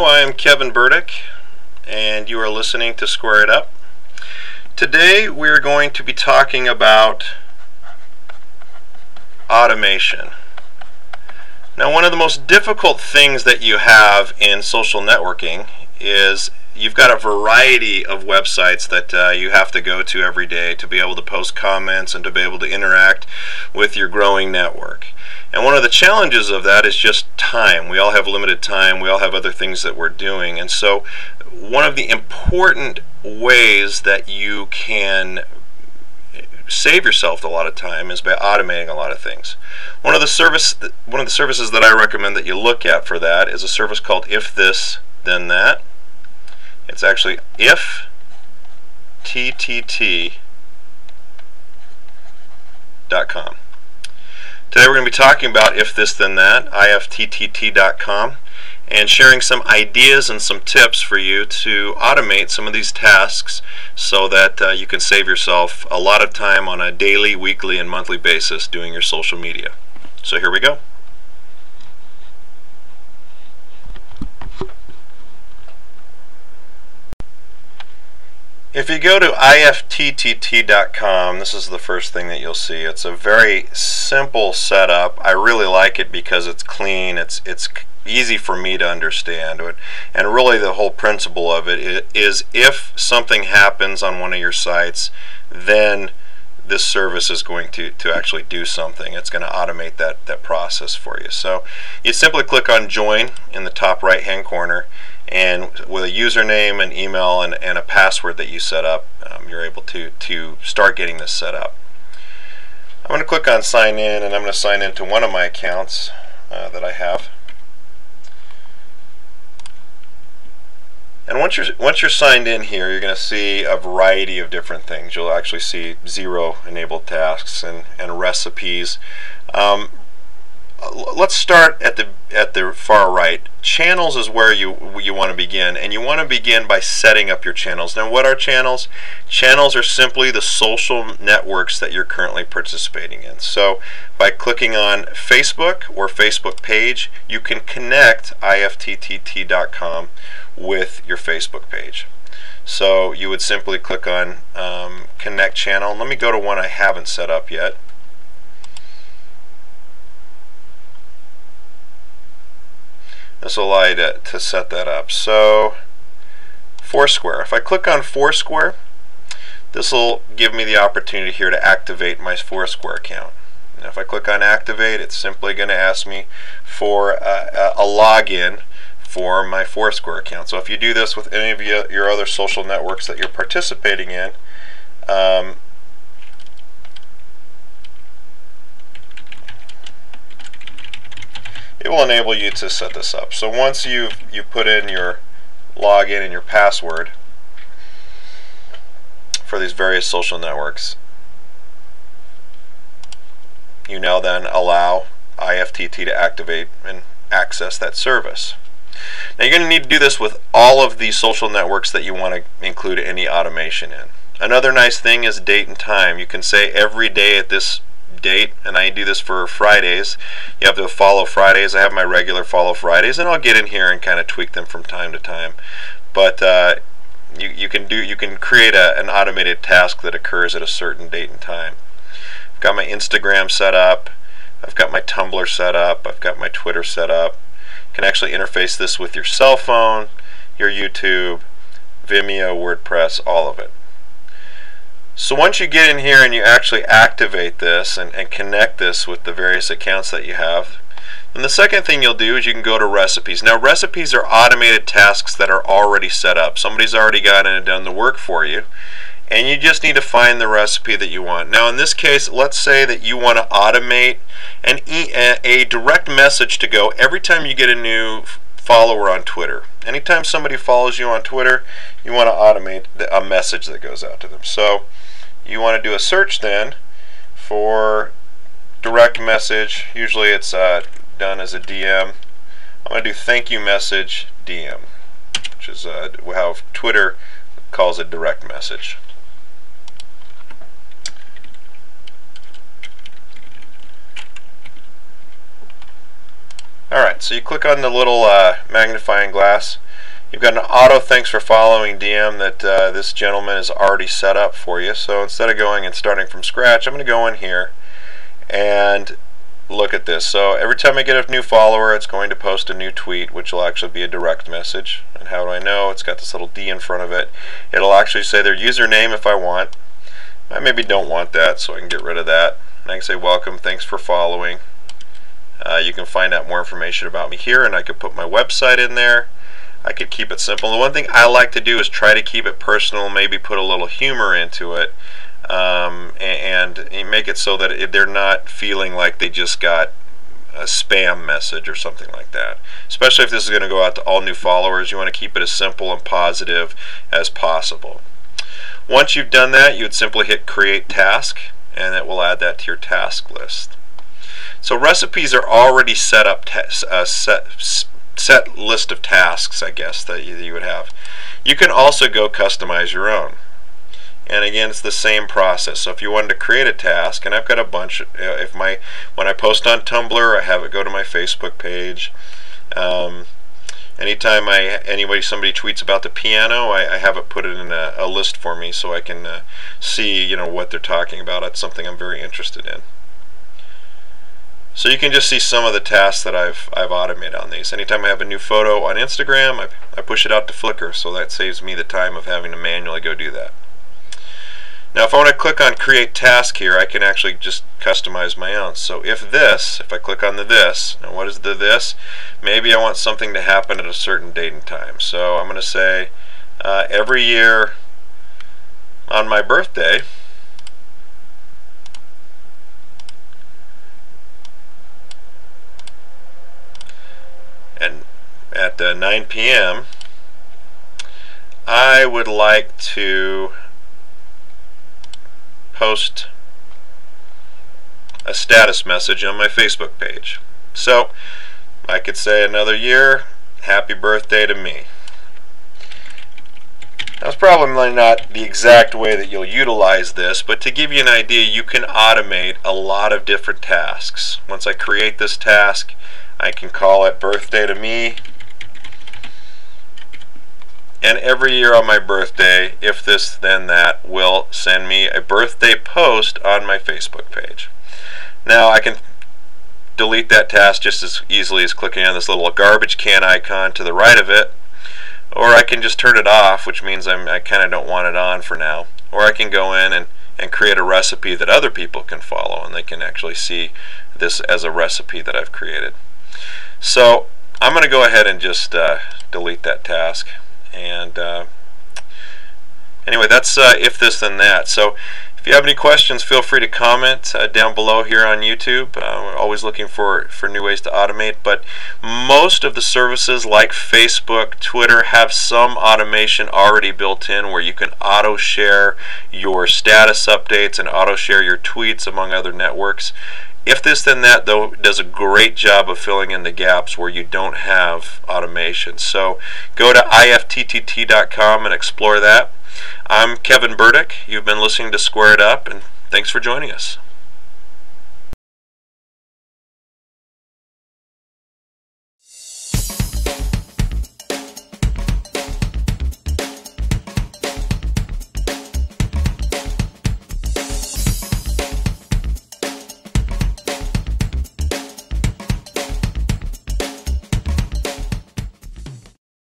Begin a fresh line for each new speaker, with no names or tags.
Hello, I am Kevin Burdick, and you are listening to Square It Up. Today we are going to be talking about automation. Now, one of the most difficult things that you have in social networking is you've got a variety of websites that you have to go to every day to be able to post comments and to be able to interact with your growing network. And one of the challenges of that is just time. We all have limited time. We all have other things that we're doing. And so one of the important ways that you can save yourself a lot of time is by automating a lot of things. One of the services that I recommend that you look at for that is a service called If This Then That. It's actually ifttt.com. Today we're going to be talking about If This Then That, ifttt.com, and sharing some ideas and some tips for you to automate some of these tasks so that you can save yourself a lot of time on a daily, weekly, and monthly basis doing your social media. So here we go. If you go to ifttt.com, this is the first thing that you'll see. It's a very simple setup. I really like it because it's clean, it's easy for me to understand, and really the whole principle of it is if something happens on one of your sites, then this service is going to actually do something. It's going to automate that process for you. So you simply click on Join in the top right hand corner, and with a username, an email, and a password that you set up, you're able to start getting this set up. I'm going to click on Sign In, and I'm going to sign into one of my accounts that I have. And once you're signed in here, you're going to see a variety of different things. You'll actually see 0 enabled tasks and recipes. Let's start at the far right. Channels is where you want to begin, and you want to begin by setting up your channels. Now, what are channels? Channels are simply the social networks that you're currently participating in. So by clicking on Facebook or Facebook page, you can connect ifttt.com with your Facebook page. So you would simply click on Connect Channel. Let me go to one I haven't set up yet. This will allow you to set that up. So Foursquare. If I click on Foursquare, this will give me the opportunity here to activate my Foursquare account. Now, if I click on Activate, it's simply going to ask me for a login for my Foursquare account. So if you do this with any of your other social networks that you're participating in, it will enable you to set this up. So once you put in your login and your password for these various social networks, you now then allow IFTT to activate and access that service. Now, you're going to need to do this with all of the social networks that you want to include any automation in. Another nice thing is date and time. You can say every day at this date, and I do this for Fridays. You have to follow Fridays. I have my regular follow Fridays, and I'll get in here and kind of tweak them from time to time. But you can create an automated task that occurs at a certain date and time. I've got my Instagram set up. I've got my Tumblr set up. I've got my Twitter set up. You can actually interface this with your cell phone, your YouTube, Vimeo, WordPress, all of it. So once you get in here and you actually activate this and connect this with the various accounts that you have, then the second thing you'll do is you can go to recipes. Now, recipes are automated tasks that are already set up. Somebody's already gone in and done the work for you, and you just need to find the recipe that you want. Now, in this case, let's say that you want to automate a direct message to go every time you get a new follower on Twitter. Anytime somebody follows you on Twitter, you want to automate a message that goes out to them. So you want to do a search then for direct message. Usually it's done as a DM. I'm going to do thank you message DM, which is how Twitter calls a direct message. Alright, so you click on the little magnifying glass. You've got an auto thanks for following DM that this gentleman has already set up for you. So instead of going and starting from scratch, I'm going to go in here and look at this. So every time I get a new follower, it's going to post a new tweet, which will actually be a direct message. And how do I know? It's got this little D in front of it. It'll actually say their username if I want. I maybe don't want that, so I can get rid of that. And I can say welcome, thanks for following. You can find out more information about me here, and I could put my website in there. I could keep it simple. The one thing I like to do is try to keep it personal, maybe put a little humor into it, and make it so that they're not feeling like they just got a spam message or something like that. Especially if this is going to go out to all new followers, you want to keep it as simple and positive as possible. Once you've done that, you would simply hit Create Task, and it will add that to your task list. So recipes are already set up, set list of tasks, I guess, that you would have. You can also go customize your own. And again, it's the same process. So if you wanted to create a task, and I've got a bunch, when I post on Tumblr, I have it go to my Facebook page. Anytime somebody tweets about the piano, I have it put it in a list for me so I can see what they're talking about. That's something I'm very interested in. So you can just see some of the tasks that I've automated on these. Anytime I have a new photo on Instagram, I push it out to Flickr, so that saves me the time of having to manually go do that. Now if I want to click on Create Task here, I can actually just customize my own. So if I click on the this, and what is the this? Maybe I want something to happen at a certain date and time. So I'm going to say every year on my birthday, and at 9 p.m. I would like to post a status message on my Facebook page. So I could say another year, happy birthday to me. That's probably not the exact way that you'll utilize this, but to give you an idea, you can automate a lot of different tasks. Once I create this task, I can call it birthday to me, and every year on my birthday, if this then that, will send me a birthday post on my Facebook page. Now I can delete that task just as easily as clicking on this little garbage can icon to the right of it, or I can just turn it off, which means I kind of don't want it on for now, or I can go in and create a recipe that other people can follow, and they can actually see this as a recipe that I've created. So I'm going to go ahead and just delete that task. And anyway, that's if this then that. So if you have any questions, feel free to comment down below here on YouTube. We're always looking for new ways to automate, but most of the services like Facebook, Twitter have some automation already built in where you can auto share your status updates and auto share your tweets among other networks. If this then that, though, does a great job of filling in the gaps where you don't have automation. So go to ifttt.com and explore that. I'm Kevin Burdick. You've been listening to Square It Up, and thanks for joining us.